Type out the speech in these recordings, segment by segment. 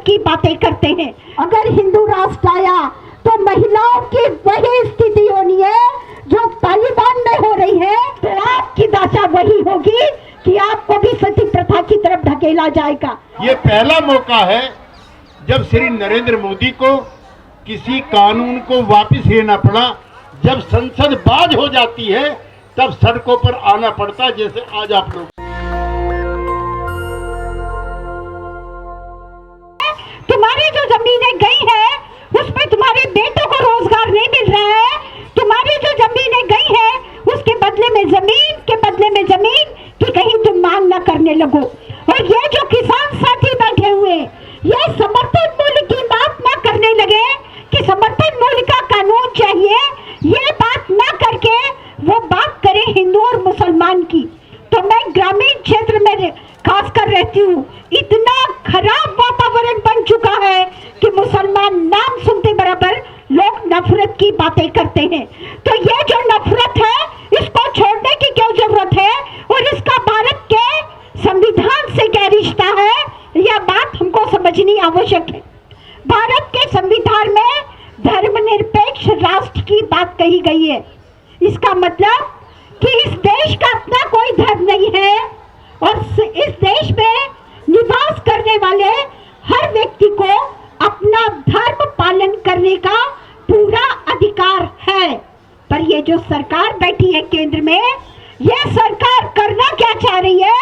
नफरत की बातें करते हैं। अगर हिंदू राष्ट्र आया तो महिलाओं की वही स्थिति होनी है जो तालिबान में हो रही है, तो आपकी दशा वही होगी कि आपको भी सती प्रथा की तरफ ढकेला जाएगा। ये पहला मौका है जब श्री नरेंद्र मोदी को किसी कानून को वापस लेना पड़ा। जब संसद बाज हो जाती है तब सड़कों पर आना पड़ता है, जैसे आज आप लोग। तुम्हारी जो जमीनें गई है उसमें तुम्हारे बेटों को रोजगार नहीं मिल रहा है। तुम्हारी जो जमीनें गई है उसके बदले में जमीन कि कहीं तुम मांग ना करने लगो। और ये जो किसान साथी बैठे हुए ये समर्थन मूल्य की बात ना करने लगे कि समर्थन मूल्य का कानून चाहिए, ये बात ना करके वो बात करे हिंदू और मुसलमान की। तो मैं ग्रामीण क्षेत्र में खासकर रहती हूँ, इतना खराब वातावरण बन चुका है कि मुसलमान नाम सुनते बराबर लोग नफरत की बातें करते हैं। तो ये जो नफरत है इसको छोड़ने की क्यों जरूरत है और इसका भारत के संविधान से क्या रिश्ता है, यह बात हमको समझनी आवश्यक है। भारत के संविधान में धर्मनिरपेक्ष राष्ट्र की बात कही गई है। इसका मतलब कि इस देश का अपना कोई धर्म नहीं है और इस देश में निवास करने वाले हर व्यक्ति को अपना धर्म पालन करने का पूरा अधिकार है। पर ये जो सरकार बैठी है केंद्र में, ये सरकार करना क्या चाह रही है?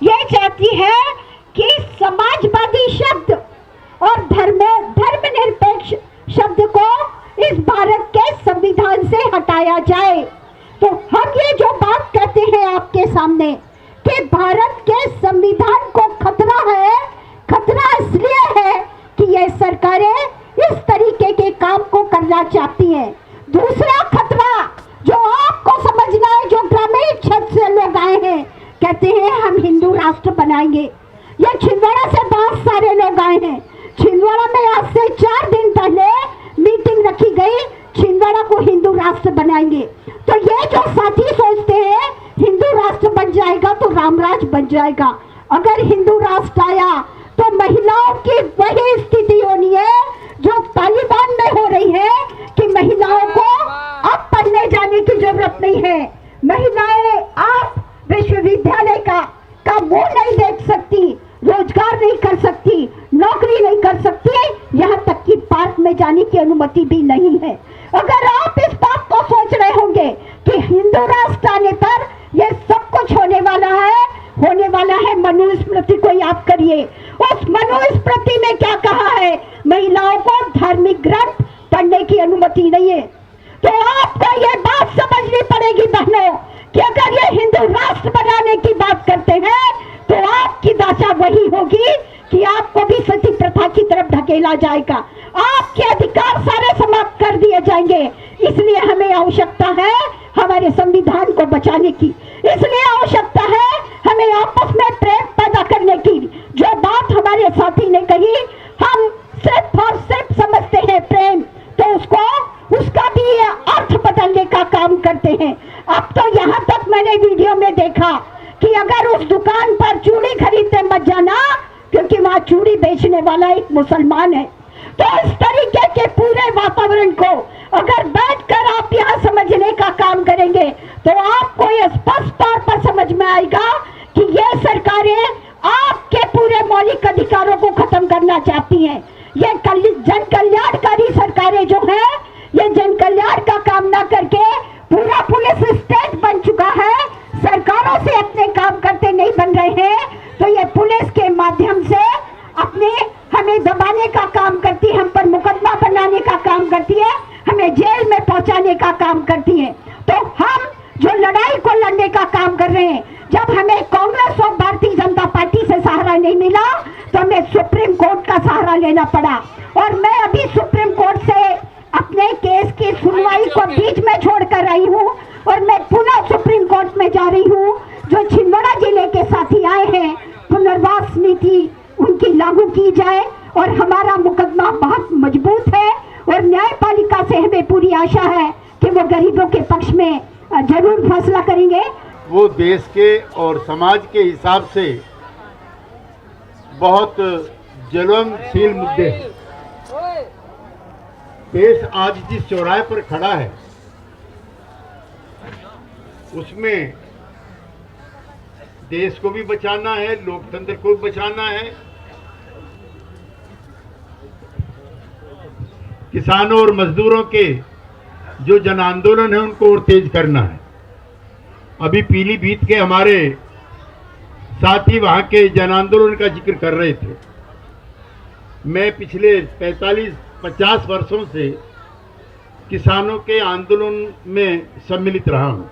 ये चाहती है कि समाजवादी शब्द और धर्मनिरपेक्ष शब्द को इस भारत के संविधान से हटाया जाए। तो हम ये जो बात कहते हैं आपके सामने कि भारत के संविधान को खतरा है, खतरा इसलिए है कि ये सरकारें इस तरीके के काम को करना चाहती हैं। दूसरा खतरा जो आपको समझना है, जो ग्रामीण क्षेत्र से लोग आए हैं, कहते हैं हम हिंदू राष्ट्र बनाएंगे। ये छिंदवाड़ा से बहुत सारे लोग आए हैं। छिंदवाड़ा में आज से 4 दिन पहले मीटिंग रखी गई, छिंदवाड़ा को हिंदू राष्ट्र बनाएंगे। तो ये जो साथी सोचते हैं हिंदू राष्ट्र बन जाएगा तो रामराज बन जाएगा। अगर हिंदू राष्ट्र आया तो महिलाओं की वही स्थिति होनी है जो तालिबान में हो रही है कि महिलाओं को अब पढ़ने जाने की जरूरत नहीं है। महिलाएं आप विश्वविद्यालय का मुंह नहीं देख सकती, रोजगार नहीं कर सकती, नौकरी नहीं कर सकती, यहाँ तक कि पार्क में जाने की अनुमति भी नहीं है। अगर आप इस बात को सोच रहे होंगे कि हिंदू राष्ट्र आने पर यह सब कुछ होने वाला है मनुस्मृति को याद करिए। उस मनुस्मृति में क्या कहा है? महिलाओं को धार्मिक ग्रंथ पढ़ने की अनुमति नहीं है। तो आपको यह बात समझनी पड़ेगी बहनों कि अगर ये हिंदू राष्ट्र बनाने की बात करते हैं तो आपकी दशा वही होगी कि आपको भी सती प्रथा की तरफ ढकेला जाएगा, आपके अधिकार सारे समाप्त कर दिए जाएंगे। इसलिए हमें आवश्यकता है हमारे संविधान को बचाने की, इसलिए आवश्यकता है हमें आपस में प्रेम पैदा करने की। जो बात हमारे साथी ने कही, हम सिर्फ और सिर्फ समझते हैं प्रेम, तो उसका भी अर्थ बदलने का काम करते हैं। अब तो यहाँ तक मैंने वीडियो में देखा कि अगर उस दुकान पर चूड़ी खरीदने मत जाना क्योंकि वहाँ चूड़ी बेचने वाला एक मुसलमान है। तो इस तरीके के पूरे वातावरण को अगर बैठकर आप यहाँ समझने का काम करेंगे तो आपको ये स्पष्ट तौर पर समझ में आएगा कि ये सरकारें आपके पूरे मौलिक अधिकारों को खत्म करना चाहती हैं। ये जन कल्याणकारी सरकारें जो हैं, ये जन कल्याण का काम ना करके पूरा पुलिस स्टेट बन चुका है, सरकारों से अपने काम करते नहीं बन रहे हैं। तो ये पुलिस के माध्यम से अपने हमें दबाने का काम करती है, हम पर मुकदमा बनाने का काम करती है, हमें जेल में पहुंचाने का काम करती है। तो हम जो लड़ाई को लड़ने का काम कर रहे हैं, जब हमें कांग्रेस और भारतीय जनता पार्टी से सहारा नहीं मिला तो हमें सुप्रीम कोर्ट का सहारा लेना पड़ा। और मैं अभी सुप्रीम कोर्ट से अपने केस की सुनवाई को बीच में छोड़कर आई हूँ और मैं पुनः सुप्रीम कोर्ट में जा रही हूँ। जो छिंदवाड़ा जिले के साथी आए हैं, पुनर्वास नीति उनकी लागू की जाए और हमारा मुकदमा बहुत मजबूत है और न्यायपालिका से हमें पूरी आशा है कि वो गरीबों के पक्ष में जरूर फैसला करेंगे। वो देश के और समाज के हिसाब से बहुत ज्वलनशील मुद्दे हैं। देश आज जिस चौराहे पर खड़ा है उसमें देश को भी बचाना है, लोकतंत्र को भी बचाना है, किसानों और मजदूरों के जो जन आंदोलन है उनको और तेज करना है। अभी पीलीभीत के हमारे साथी वहां के जन आंदोलन का जिक्र कर रहे थे। मैं पिछले 45-50 वर्षों से किसानों के आंदोलन में सम्मिलित रहा हूं।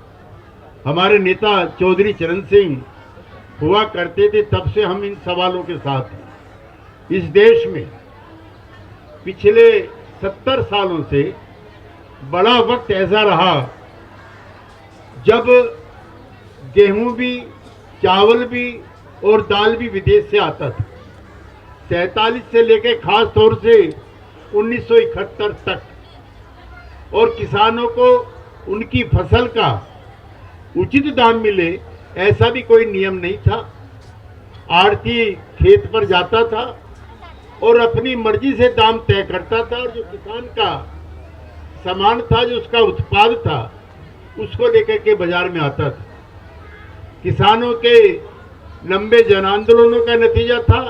हमारे नेता चौधरी चरण सिंह हुआ करते थे, तब से हम इन सवालों के साथ हैं। इस देश में पिछले 70 सालों से बड़ा वक्त ऐसा रहा जब गेहूं भी, चावल भी और दाल भी विदेश से आता था। 47 से लेकर खास तौर से 1971 तक, और किसानों को उनकी फसल का उचित दाम मिले ऐसा भी कोई नियम नहीं था। आढ़ती खेत पर जाता था और अपनी मर्जी से दाम तय करता था, और जो किसान का सामान था, जो उसका उत्पाद था, उसको लेकर के बाजार में आता था। किसानों के लंबे जन आंदोलनों का नतीजा था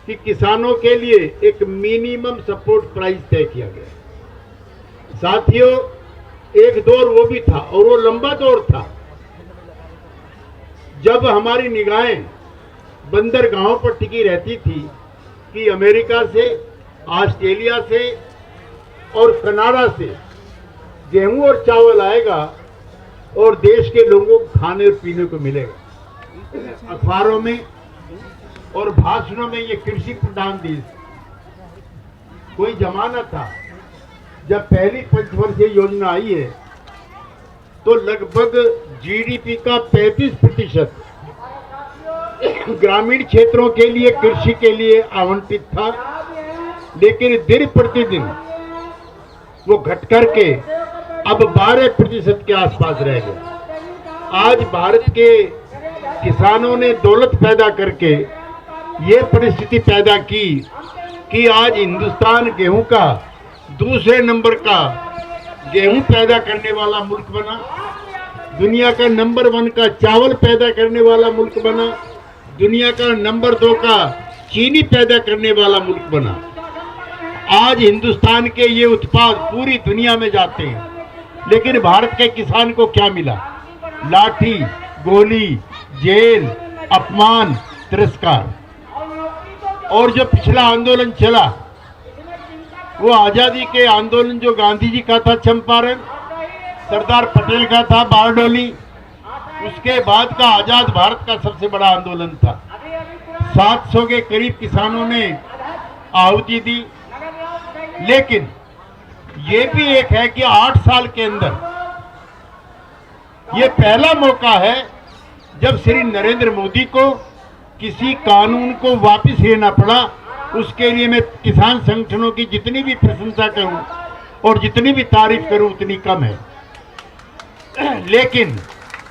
कि किसानों के लिए एक मिनिमम सपोर्ट प्राइस तय किया गया। साथियों, एक दौर वो भी था, और वो लंबा दौर था, जब हमारी निगाहें बंदरगाहों पर टिकी रहती थी कि अमेरिका से, ऑस्ट्रेलिया से और कनाडा से गेहूं और चावल आएगा और देश के लोगों को खाने और पीने को मिलेगा। अखबारों में और भाषणों में ये कृषि प्रधान देश, कोई जमाना था जब पहली पंचवर्षीय योजना आई है तो लगभग जीडीपी का 35% ग्रामीण क्षेत्रों के लिए, कृषि के लिए आवंटित था, लेकिन दिन प्रतिदिन वो घट करके अब 12% के आसपास रह गया। आज भारत के किसानों ने दौलत पैदा करके ये परिस्थिति पैदा की कि आज हिंदुस्तान गेहूं का दूसरे नंबर का गेहूं पैदा करने वाला मुल्क बना, दुनिया का नंबर 1 का चावल पैदा करने वाला मुल्क बना, दुनिया का नंबर 2 का चीनी पैदा करने वाला मुल्क बना। आज हिंदुस्तान के ये उत्पाद पूरी दुनिया में जाते हैं, लेकिन भारत के किसान को क्या मिला? लाठी, गोली, जेल, अपमान, तिरस्कार। और जो पिछला आंदोलन चला वो आजादी के आंदोलन, जो गांधी जी का था चंपारण, सरदार पटेल का था बारडोली, उसके बाद का आजाद भारत का सबसे बड़ा आंदोलन था। 700 के करीब किसानों ने आहुति दी। लेकिन ये भी एक है कि 8 साल के अंदर ये पहला मौका है जब श्री नरेंद्र मोदी को किसी कानून को वापस लेना पड़ा। उसके लिए मैं किसान संगठनों की जितनी भी प्रशंसा करूं और जितनी भी तारीफ करूं उतनी कम है। लेकिन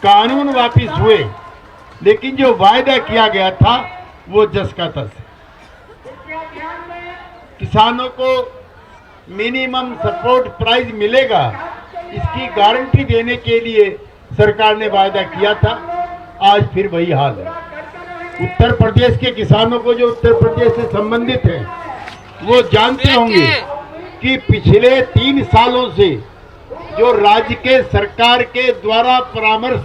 कानून वापस हुए, लेकिन जो वायदा किया गया था वो जस का तस। किसानों को मिनिमम सपोर्ट प्राइस मिलेगा, इसकी गारंटी देने के लिए सरकार ने वायदा किया था। आज फिर वही हाल है। उत्तर प्रदेश के किसानों को, जो उत्तर प्रदेश से संबंधित हैं, वो जानते होंगे कि पिछले 3 सालों से जो राज्य के सरकार के द्वारा परामर्श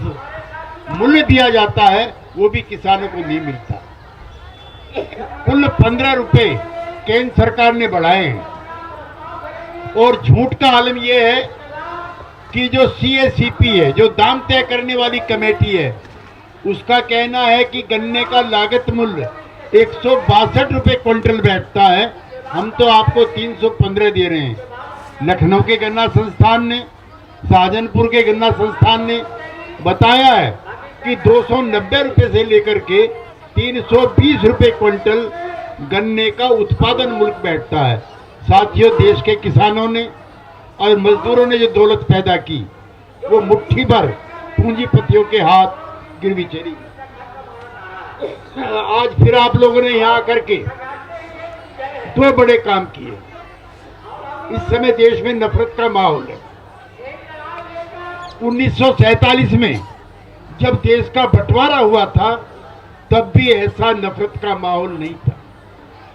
मूल्य दिया जाता है वो भी किसानों को नहीं मिलता। कुल 15 रुपए केंद्र सरकार ने बढ़ाए हैं। और झूठ का आलम यह है कि जो CACP है, जो दाम तय करने वाली कमेटी है, उसका कहना है कि गन्ने का लागत मूल्य 162 रुपए क्विंटल बैठता है। हम तो आपको 315 दे रहे हैं। लखनऊ के गन्ना संस्थान ने, शाहजहानपुर के गन्ना संस्थान ने बताया है कि 290 रुपए से लेकर के 320 रुपए क्विंटल गन्ने का उत्पादन मूल्य बैठता है। साथियों, देश के किसानों ने और मजदूरों ने जो दौलत पैदा की वो मुट्ठी भर पूंजीपतियों के हाथ गिरवी चली। आज फिर आप लोगों ने यहाँ आकर के दो बड़े काम किए। इस समय देश में नफरत का माहौल है। 1947 में जब देश का बंटवारा हुआ था तब भी ऐसा नफरत का माहौल नहीं था।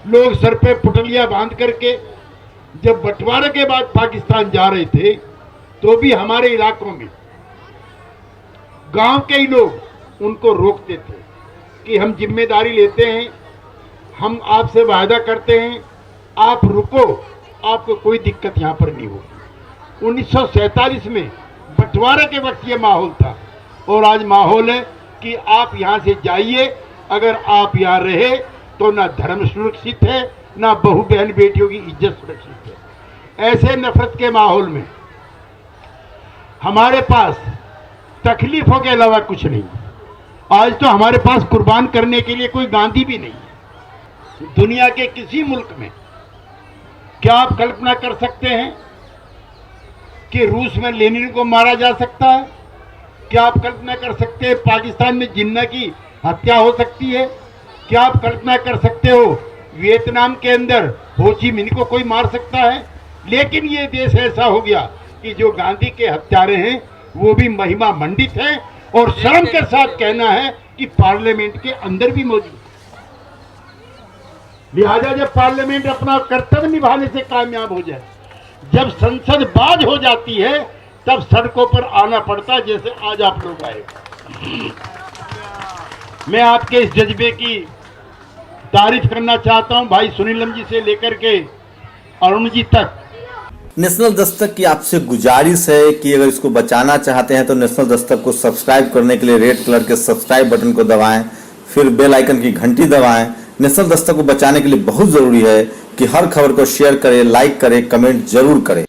लोग सर पे पुटलियां बांध करके जब बंटवारे के बाद पाकिस्तान जा रहे थे तो भी हमारे इलाकों में गांव के ही लोग उनको रोकते थे कि हम जिम्मेदारी लेते हैं, हम आपसे वायदा करते हैं, आप रुको, आपको कोई दिक्कत यहां पर नहीं होगी। 1947 में बंटवारे के वक्त ये माहौल था और आज माहौल है कि आप यहां से जाइए, अगर आप यहां रहे तो ना धर्म सुरक्षित है, ना बहू बहन बेटियों की इज्जत सुरक्षित है। ऐसे नफरत के माहौल में हमारे पास तकलीफों के अलावा कुछ नहीं। आज तो हमारे पास कुर्बान करने के लिए कोई गांधी भी नहीं। दुनिया के किसी मुल्क में क्या आप कल्पना कर सकते हैं कि रूस में लेनिन को मारा जा सकता है? क्या आप कल्पना कर सकते हैं पाकिस्तान में जिन्ना की हत्या हो सकती है? क्या आप कल्पना कर सकते हो वियतनाम के अंदर हो ची मिन्ह को कोई मार सकता है? लेकिन ये देश ऐसा हो गया कि जो गांधी के हत्यारे हैं वो भी महिमा मंडित हैं और शर्म के साथ कहना है कि पार्लियामेंट के अंदर भी मौजूद है। लिहाजा जब पार्लियामेंट अपना कर्तव्य निभाने से कामयाब हो जाए, जब संसद बाज हो जाती है, तब सड़कों पर आना पड़ता है, जैसे आज आप लोग आए। मैं आपके इस जज्बे की तारीफ करना चाहता हूं, भाई सुनीलम जी से लेकर के अरुण जी तक। नेशनल दस्तक की आपसे गुजारिश है कि अगर इसको बचाना चाहते हैं तो नेशनल दस्तक को सब्सक्राइब करने के लिए रेड कलर के सब्सक्राइब बटन को दबाएं, फिर बेल आइकन की घंटी दबाएं। नेशनल दस्तक को बचाने के लिए बहुत जरूरी है कि हर खबर को शेयर करें, लाइक करें, कमेंट जरूर करें।